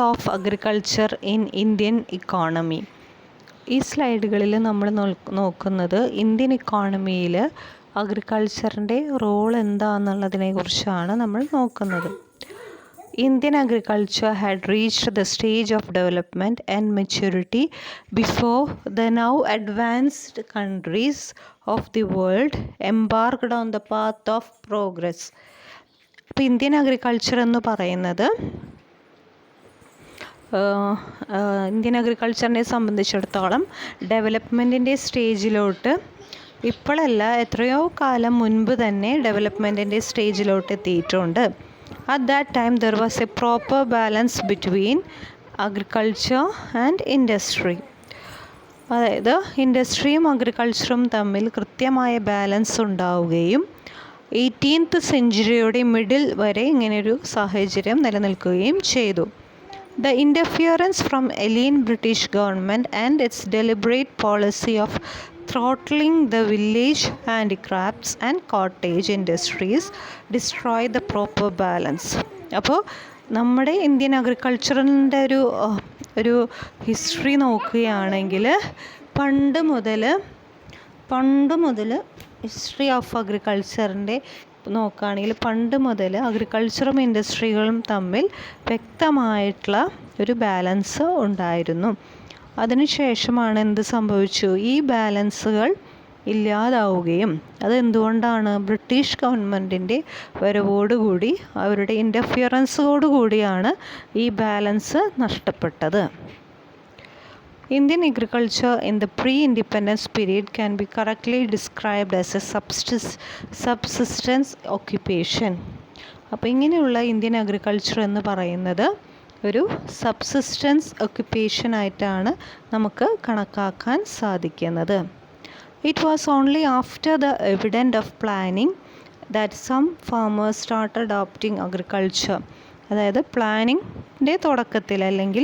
Of agriculture in Indian economy. ഈ സ്ലൈഡുകളിൽ നമ്മൾ നോക്കുന്നത് ഇന്ത്യൻ ഇക്കോണമിയിൽ അഗ്രികൾച്ചറിൻ്റെ റോൾ എന്താണെന്നുള്ളതിനെ കുറിച്ചാണ് നമ്മൾ നോക്കുന്നത്. Indian agriculture had reached the stage of development and maturity before the now advanced countries of the world embarked on the path of progress. അപ്പോൾ Indian agriculture എന്ന് പറയുന്നത് ഇന്ത്യൻ അഗ്രികൾച്ചറിനെ സംബന്ധിച്ചിടത്തോളം ഡെവലപ്മെൻറ്റിൻ്റെ സ്റ്റേജിലോട്ട് ഇപ്പോഴല്ല, എത്രയോ കാലം മുൻപ് തന്നെ ഡെവലപ്മെൻറ്റിൻ്റെ സ്റ്റേജിലോട്ട് എത്തിയിട്ടുണ്ട്. At that time there was a proper balance between agriculture and industry. അതായത് ഇൻഡസ്ട്രിയും അഗ്രികൾച്ചറും തമ്മിൽ കൃത്യമായ ബാലൻസ് ഉണ്ടാവുകയും 18th സെഞ്ച്വറിയുടെ മിഡിൽ വരെ ഇങ്ങനെയൊരു സാഹചര്യം നിലനിൽക്കുകയും ചെയ്തു. The interference from alien British government and its deliberate policy of throttling the village handicrafts and cottage industries destroy the proper balance. അപ്പോൾ നമ്മുടെ ഇന്ത്യൻ അഗ്രികൾച്ചറിൻ്റെ ഒരു ഹിസ്റ്ററി നോക്കുകയാണെങ്കിൽ പണ്ട് മുതൽ ഹിസ്റ്ററി ഓഫ് അഗ്രികൾച്ചറിൻ്റെ നോക്കുകയാണെങ്കിൽ പണ്ട് മുതൽ അഗ്രികൾച്ചറും ഇൻഡസ്ട്രികളും തമ്മിൽ വ്യക്തമായിട്ടുള്ള ഒരു ബാലൻസ് ഉണ്ടായിരുന്നു. അതിനുശേഷമാണ് എന്ത് സംഭവിച്ചു? ഈ ബാലൻസുകൾ ഇല്ലാതാവുകയും അതെന്തുകൊണ്ടാണ്? ബ്രിട്ടീഷ് ഗവൺമെൻറ്റിൻ്റെ വരവോടുകൂടി അവരുടെ ഇൻ്റർഫിയറൻസോടുകൂടിയാണ് ഈ ബാലൻസ് നഷ്ടപ്പെട്ടത്. Indian agriculture in the pre-independence period can be correctly described as a subsistence occupation. അപ്പോൾ ഇങ്ങനെയുള്ള ഇന്ത്യൻ അഗ്രികൾച്ചർ എന്ന് പറയുന്നത് ഒരു സബ്സിസ്റ്റൻസ് ഒക്യുപ്പേഷൻ ആയിട്ടാണ് നമുക്ക് കണക്കാക്കാൻ സാധിക്കുന്നത്. It was only after the evident of planning that some farmers start adopting agriculture. അതായത് പ്ലാനിങ്ങിൻ്റെ തുടക്കത്തിൽ അല്ലെങ്കിൽ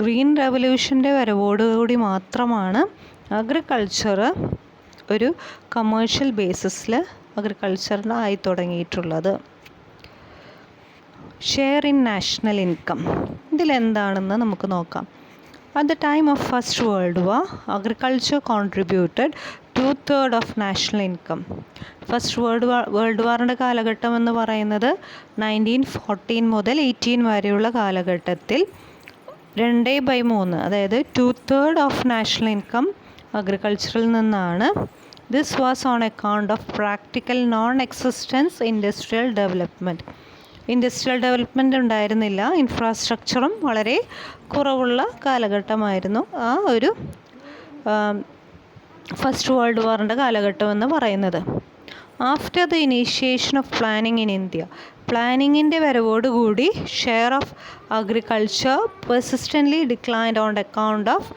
ഗ്രീൻ റെവല്യൂഷൻ്റെ വരവോടുകൂടി മാത്രമാണ് അഗ്രികൾച്ചർ ഒരു കമേഴ്ഷ്യൽ ബേസിസിൽ അഗ്രികൾച്ചറിനായി തുടങ്ങിയിട്ടുള്ളത്. ഷെയർ ഇൻ നാഷണൽ ഇൻകം ഇതിലെന്താണെന്ന് നമുക്ക് നോക്കാം. At the time of first world war agriculture contributed 2/3 of national income. First world വാറിൻ്റെ കാലഘട്ടം എന്ന് പറയുന്നത് 1914 മുതൽ 18 വരെയുള്ള കാലഘട്ടത്തിൽ 2/3 അതായത് 2/3 ഓഫ് നാഷണൽ ഇൻകം അഗ്രികൾച്ചറിൽ നിന്നാണ്. This was on account of practical non existence industrial development. Industrial development ഉണ്ടായിരുന്നില്ല, ഇൻഫ്രാസ്ട്രക്ചറും വളരെ കുറവുള്ള കാലഘട്ടമായിരുന്നു ആ ഒരു ഫസ്റ്റ് വേൾഡ് വാറിൻ്റെ കാലഘട്ടം എന്ന് പറയുന്നത്. After the initiation of planning in India, പ്ലാനിങ്ങിൻ്റെ വരവോടുകൂടി share of agriculture persistently declined on account of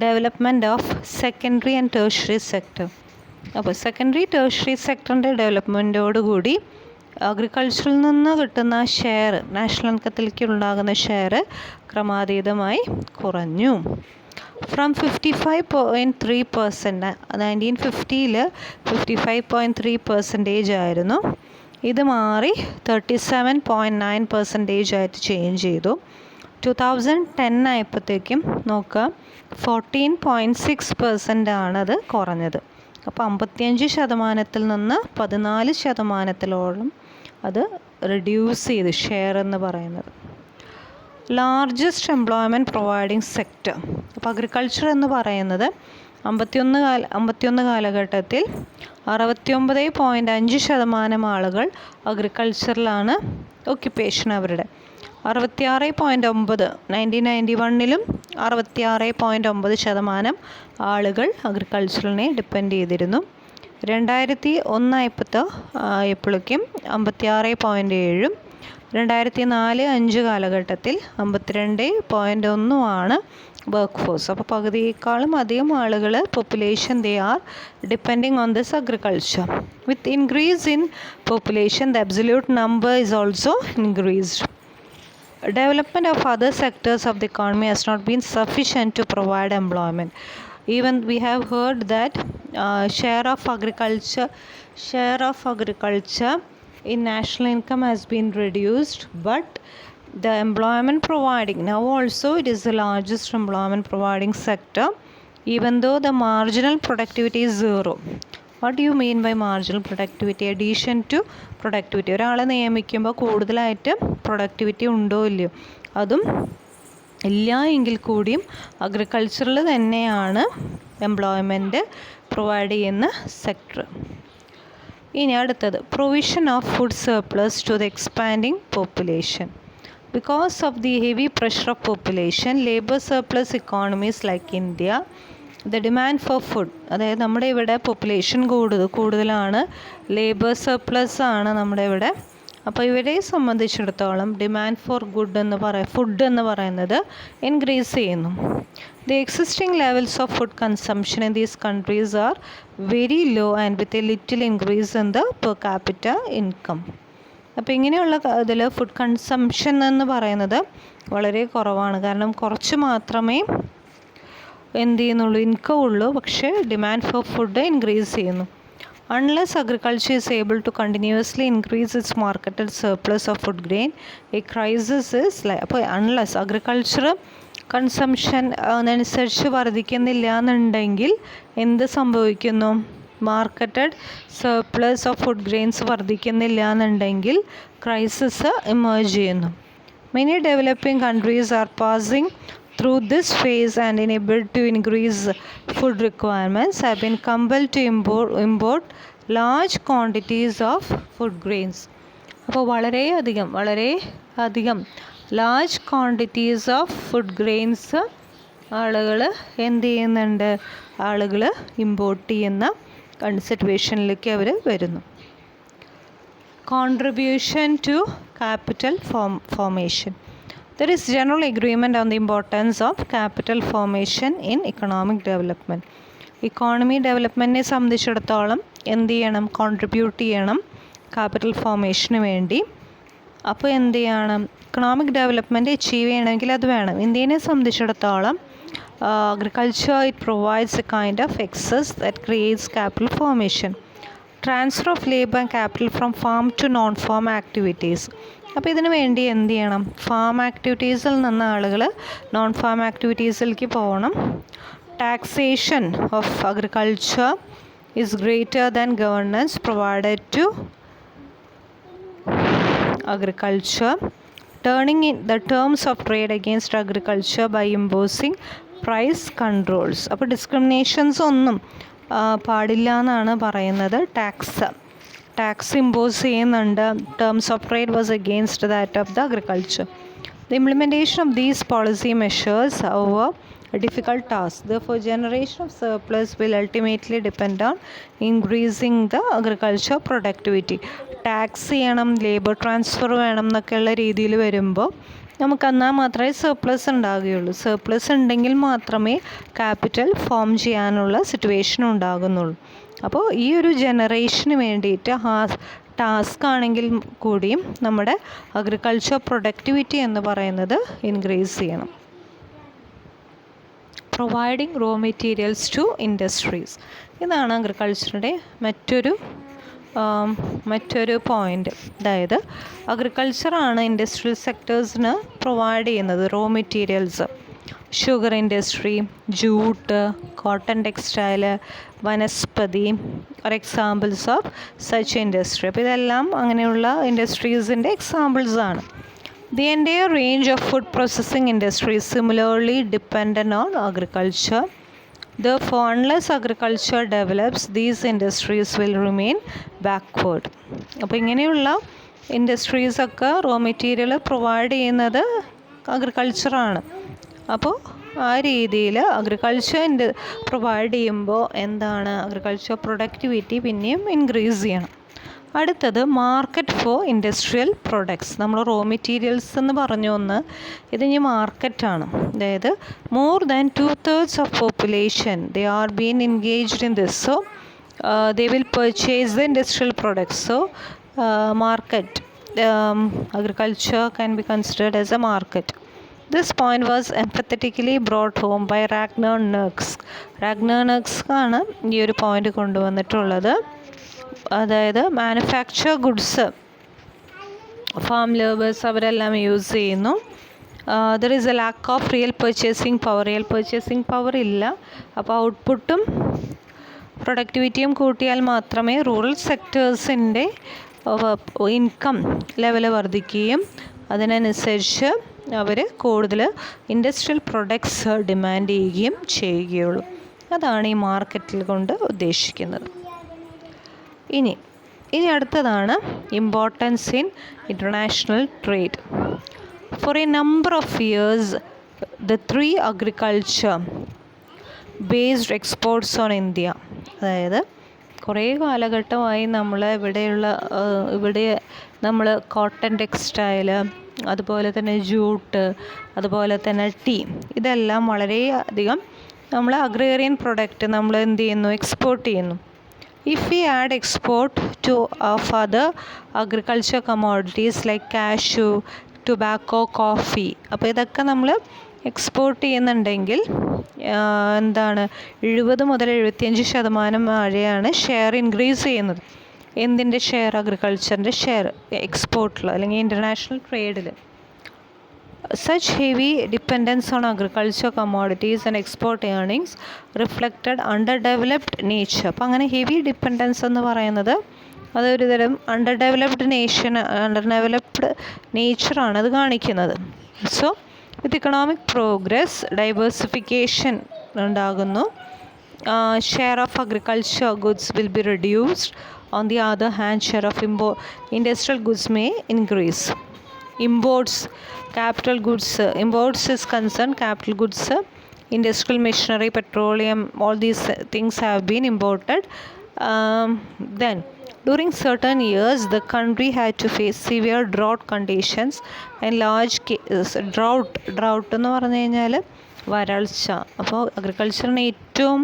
development of secondary and tertiary sector. അപ്പോൾ സെക്കൻഡറി ടേർഷ്യറി സെക്ടറിൻ്റെ ഡെവലപ്മെൻറ്റോടുകൂടി അഗ്രികൾച്ചറിൽ നിന്ന് കിട്ടുന്ന ഷെയർ, നാഷണൽ ഇൻകത്തിലേക്ക് ഉണ്ടാകുന്ന ഷെയർ ക്രമാതീതമായി കുറഞ്ഞു. ഫ്രം 55.3% 1950 55.3% ആയിരുന്നു. ഇത് മാറി 37.9% ആയിട്ട് ചേഞ്ച് ചെയ്തു. 2010 ആയപ്പോഴത്തേക്കും നോക്കുക 14.6% ആണത് കുറഞ്ഞത്. അപ്പോൾ 55% നിന്ന് 14% അത് റെഡ്യൂസ് ചെയ്ത് ഷെയർ എന്ന് പറയുന്നത്. Largest employment providing sector. അപ്പോൾ അഗ്രികൾച്ചർ എന്ന് പറയുന്നത് 51 കാലഘട്ടത്തിൽ 69.5% ആളുകൾ അഗ്രികൾച്ചറിലാണ് ഒക്യുപ്പേഷൻ അവരുടെ. 66.9 1991 66.9% ആളുകൾ അഗ്രികൾച്ചറിനെ ഡിപ്പെൻഡ് ചെയ്തിരുന്നു. 2001 ആയപ്പോഴേക്കും 56.7, 2004-05 കാലഘട്ടത്തിൽ 52.1 വർക്ക് ഫോഴ്സ്. അപ്പോൾ പകുതിയേക്കാളും അധികം ആളുകൾ population they are depending on this agriculture. With increase in population the absolute number is also increased. Development of other sectors of the economy has not been sufficient to provide employment. Even we have heard that share of agriculture in national income has been reduced, but The employment providing, now also it is the largest employment providing sector, even though the marginal productivity is zero. What do you mean by marginal productivity? Addition to productivity. ഒരാളെ നിയമിക്കുമ്പോൾ കൂടുതലായിട്ട് productivity ഉണ്ടോ ഇല്ലയോ, അതും ഇല്ല എങ്കിൽ കൂടിയും അഗ്രികൾച്ചറിൽ തന്നെയാണ് employment provide ചെയ്യുന്ന സെക്ടർ. ഇനി അടുത്തത് provision of food surplus to the expanding population. Because of the heavy pressure of population, labor surplus economies like India, the demand for food, അതായത് നമ്മുടെ ഇവിടെ പോപ്പുലേഷൻ കൂടുതലാണ്, ലേബർ സർപ്ലസ് ആണ് നമ്മുടെ ഇവിടെ. അപ്പോൾ ഇവരെ സംബന്ധിച്ചിടത്തോളം ഡിമാൻഡ് ഫോർ ഫുഡ് എന്ന് പറയുന്നത് ഇൻക്രീസ് ചെയ്യുന്നു. The existing levels of food consumption in these countries are very low and with a little increase in the per capita income. അപ്പോൾ ഇങ്ങനെയുള്ള ഇതിൽ ഫുഡ് കൺസംഷൻ എന്ന് പറയുന്നത് വളരെ കുറവാണ്. കാരണം കുറച്ച് മാത്രമേ എന്ത് ചെയ്യുന്നുള്ളൂ, ഇൻകം ഉള്ളൂ, പക്ഷേ ഡിമാൻഡ് ഫോർ ഫുഡ് ഇൻക്രീസ് ചെയ്യുന്നു. Unless agriculture is able to continuously increase its marketed surplus of food grain, a crisis is അപ്പോൾ അൺലെസ് അഗ്രികൾച്ചർ കൺസംഷൻ അതനുസരിച്ച് വർദ്ധിക്കുന്നില്ല എന്നുണ്ടെങ്കിൽ എന്ത് സംഭവിക്കുന്നു, marketed surplus of food grains വർദ്ധിക്കുന്നില്ല എന്നുണ്ടെങ്കിൽ ക്രൈസിസ് ഇമേർജ് ചെയ്യുന്നു. Many developing countries are passing through this phase and in a bid to increase food requirements have been compelled to import large quantities of food grains. അപ്പോൾ വളരെ അധികം large quantities of food grains ആളുകൾ എന്ത് ചെയ്യുന്നുണ്ട്, ആളുകൾ import ചെയ്യുന്ന സിറ്റുവേഷനിലേക്ക് അവർ വരുന്നു. Contribution to capital formation. There is general agreement on the importance of capital formation in economic development. Economy ഡെവലപ്മെൻറ്റിനെ സംബന്ധിച്ചിടത്തോളം എന്ത് ചെയ്യണം, കോൺട്രിബ്യൂട്ട് ചെയ്യണം ക്യാപിറ്റൽ ഫോർമേഷന് വേണ്ടി. അപ്പോൾ എന്ത് ചെയ്യണം, ഇക്കണോമിക് ഡെവലപ്മെൻറ്റ് അച്ചീവ് ചെയ്യണമെങ്കിൽ അത് വേണം. ഇന്ത്യനെ സംബന്ധിച്ചിടത്തോളം agriculture, it provides a kind of excess that creates capital formation. Transfer of labor and capital from farm to non-farm activities. അപ്പോൾ ഇതിനു വേണ്ടി എന്ത് ചെയ്യണം, ഫാം ആക്ടിവിറ്റീസിൽ നിന്ന് ആളുകൾ നോൺ ഫാം ആക്ടിവിറ്റീസിലേക്ക് പോകണം. Taxation of agriculture is greater than governance provided to agriculture. Turning in the terms of trade against agriculture by imposing price controls. അപ്പോൾ ഡിസ്ക്രിമിനേഷൻസ് ഒന്നും പാടില്ല എന്നാണ് പറയുന്നത്. ടാക്സ് ഇമ്പോസ് ചെയ്യുന്നുണ്ട്. Terms of trade was against that of the agriculture. The implementation of these policy measures however a difficult task. Therefore, generation of surplus will ultimately depend on increasing the agriculture productivity. Tax ചെയ്യണം, labour transfer വേണം എന്നൊക്കെയുള്ള രീതിയിൽ വരുമ്പോൾ നമുക്കെന്നാൽ മാത്രമേ surplus ഉണ്ടാകുകയുള്ളൂ. Surplus ഉണ്ടെങ്കിൽ മാത്രമേ capital form ചെയ്യാനുള്ള situation ഉണ്ടാകുന്നുള്ളൂ. അപ്പോൾ ഈ ഒരു ജനറേഷന് വേണ്ടിയിട്ട് ടാസ്ക് ആണെങ്കിൽ കൂടിയും നമ്മുടെ അഗ്രികൾച്ചർ പ്രൊഡക്ടിവിറ്റി എന്ന് പറയുന്നത് ഇൻക്രീസ് ചെയ്യണം. Providing raw materials to industries. ഇതാണ് അഗ്രികൾച്ചറിൻ്റെ മറ്റൊരു പോയിൻ്റ്. അതായത് അഗ്രികൾച്ചറാണ് ഇൻഡസ്ട്രിയൽ സെക്ടേഴ്സിന് പ്രൊവൈഡ് ചെയ്യുന്നത് raw materials. Sugar industry, jute, cotton textile, vanaspati are examples of such industry. അപ്പോൾ ഇതെല്ലാം അങ്ങനെയുള്ള ഇൻഡസ്ട്രീസിൻ്റെ എക്സാമ്പിൾസാണ്. The entire range of food processing industries similarly dependent on agriculture. Therefore, unless agriculture develops, these industries will remain backward. അപ്പോൾ ഇങ്ങനെയുള്ള ഇൻഡസ്ട്രീസൊക്കെ raw material provide ചെയ്യുന്നത് അഗ്രികൾച്ചറാണ്. അപ്പോൾ ആ രീതിയിൽ agriculture provide ചെയ്യുമ്പോൾ എന്താണ്, അഗ്രികൾച്ചർ പ്രൊഡക്ടിവിറ്റി പിന്നെയും ഇൻക്രീസ് ചെയ്യണം. അടുത്തത് മാർക്കറ്റ് ഫോർ ഇൻഡസ്ട്രിയൽ പ്രൊഡക്ട്സ്. നമ്മൾ റോ മെറ്റീരിയൽസ് എന്ന് പറഞ്ഞു ഒന്ന്, ഇതിനി മാർക്കറ്റാണ്. അതായത് more than 2/3 of population they are been engaged in this. So they will purchase the industrial products. So market, agriculture can be considered as a market. This point was emphatically brought home by Ragnar Nurksk. Ragnar Nurksk ആണ് ഈ ഒരു point കൊണ്ടുവന്നിട്ടുള്ളത്. അതായത് manufacture goods farm labours അവരെല്ലാം use ചെയ്യുന്നു. There is A lack of real purchasing power ഇല്ല. അപ്പോൾ ഔട്ട്പുട്ടും പ്രൊഡക്ടിവിറ്റിയും കൂട്ടിയാൽ മാത്രമേ റൂറൽ സെക്ടേഴ്സിൻ്റെ ഇൻകം ലെവൽ വർദ്ധിക്കുകയും അതിനനുസരിച്ച് അവർ കൂടുതൽ ഇൻഡസ്ട്രിയൽ പ്രൊഡക്ട്സ് ഡിമാൻഡ് ചെയ്യുകയും ചെയ്യുകയുള്ളൂ. അതാണ് ഈ മാർക്കറ്റിൽ കൊണ്ട് ഉദ്ദേശിക്കുന്നത്. ഇനി അടുത്തതാണ് importance in international trade. For a number of years the 3 agriculture based exports on India. അതായത് കുറേ കാലഘട്ടമായി ഇവിടെ നമ്മൾ കോട്ടൺ ടെക്സ്റ്റൈൽ, അതുപോലെ തന്നെ ജൂട്ട്, അതുപോലെ തന്നെ ടീ, ഇതെല്ലാം വളരെയധികം നമ്മൾ അഗ്രേറിയൻ പ്രൊഡക്റ്റ് നമ്മൾ എന്ത് ചെയ്യുന്നു, എക്സ്പോർട്ട് ചെയ്യുന്നു. If we add export to other agriculture commodities like cashew, tobacco, coffee, അപ്പോൾ ഇതൊക്കെ നമ്മൾ എക്സ്പോർട്ട് ചെയ്യുന്നുണ്ടെങ്കിൽ 70 മുതൽ 75% വരെയാണ് ഷെയർ ഇൻക്രീസ് ചെയ്യുന്നത്. എന്തിൻ്റെ ഷെയർ? അഗ്രികൾച്ചറിൻ്റെ ഷെയർ എക്സ്പോർട്ടിൽ അല്ലെങ്കിൽ international ട്രേഡിൽ. Such heavy dependence on agriculture commodities and export earnings reflected underdeveloped nature. അപ്പോൾ അങ്ങനെ ഹെവി ഡിപ്പെൻഡൻസ് എന്ന് പറയുന്നത് അതൊരു തരം അണ്ടർഡെവലപ്ഡ് നേച്ചറാണ് അത് കാണിക്കുന്നത്. So with economic progress diversification ഉണ്ടാകുന്നു. Share of agriculture goods will be reduced. On the other hand share of industrial goods may increase. Imports is concerned, capital goods, industrial machinery, petroleum, all these things have been imported. Then during certain years the country had to face severe drought conditions and large drought എന്ന് പറഞ്ഞു കഴിഞ്ഞാൽ വരൾച്ച. അപ്പോൾ അഗ്രികൾച്ചറിന് ഏറ്റവും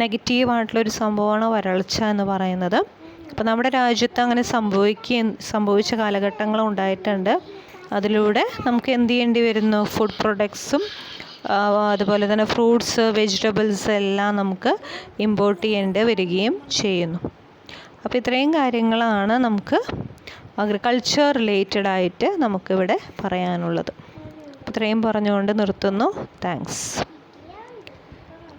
നെഗറ്റീവായിട്ടുള്ളൊരു സംഭവമാണ് വരൾച്ച എന്ന് പറയുന്നത്. അപ്പോൾ നമ്മുടെ രാജ്യത്ത് അങ്ങനെ സംഭവിച്ച കാലഘട്ടങ്ങൾ ഉണ്ടായിട്ടുണ്ട്. അതിലൂടെ നമുക്ക് എന്ത് ചെയ്യേണ്ടി വരുന്നു? ഫുഡ് പ്രൊഡക്ട്സും അതുപോലെ തന്നെ ഫ്രൂട്ട്സ്, വെജിറ്റബിൾസ് എല്ലാം നമുക്ക് ഇമ്പോർട്ട് ചെയ്യേണ്ടി വരികയും ചെയ്യുന്നു. അപ്പോൾ ഇത്രയും കാര്യങ്ങളാണ് നമുക്ക് അഗ്രികൾച്ചർ റിലേറ്റഡ് ആയിട്ട് നമുക്കിവിടെ പറയാനുള്ളത്. ഇത്രയും പറഞ്ഞുകൊണ്ട് നിർത്തുന്നു. താങ്ക്സ്.